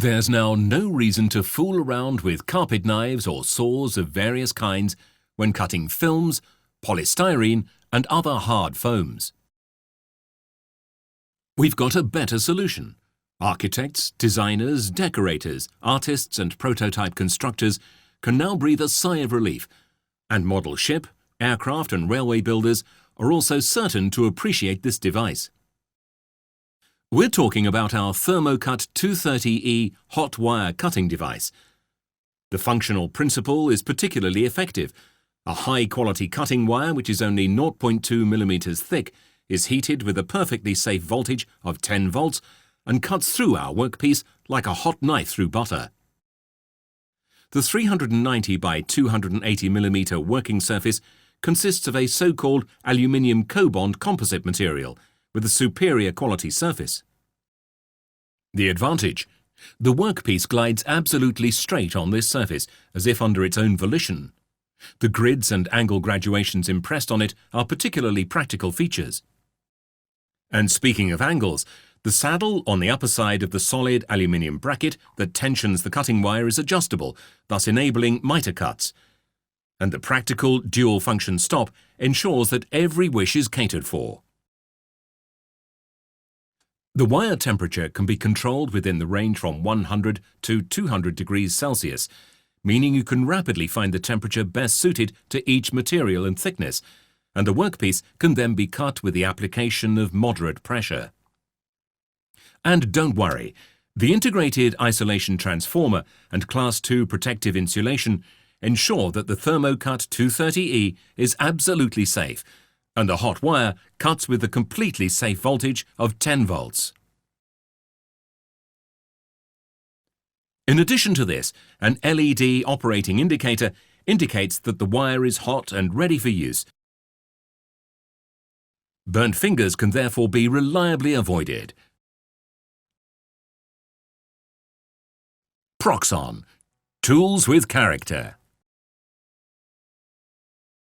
There's now no reason to fool around with carpet knives or saws of various kinds when cutting films, polystyrene and other hard foams. We've got a better solution. Architects, designers, decorators, artists and prototype constructors can now breathe a sigh of relief, and model ship, aircraft and railway builders are also certain to appreciate this device. We're talking about our Thermocut 230E hot wire cutting device. The functional principle is particularly effective. A high-quality cutting wire, which is only 0.2 mm thick, is heated with a perfectly safe voltage of 10 volts and cuts through our workpiece like a hot knife through butter. The 390 by 280 mm working surface consists of a so-called ALU-COBOND composite material with a superior quality surface. The advantage: the workpiece glides absolutely straight on this surface, as if under its own volition. The grids and angle graduations impressed on it are particularly practical features. And speaking of angles, the saddle on the upper side of the solid aluminium bracket that tensions the cutting wire is adjustable, thus enabling mitre cuts. And the practical dual-function stop ensures that every wish is catered for. The wire temperature can be controlled within the range from 100 to 200 degrees Celsius, meaning you can rapidly find the temperature best suited to each material and thickness, and the workpiece can then be cut with the application of moderate pressure. And don't worry, the integrated isolation transformer and Class 2 protective insulation ensure that the Thermocut 230E is absolutely safe, and the hot wire cuts with the completely safe voltage of 10 volts. In addition to this, an LED operating indicator indicates that the wire is hot and ready for use. Burnt fingers can therefore be reliably avoided. Proxxon. Tools with character.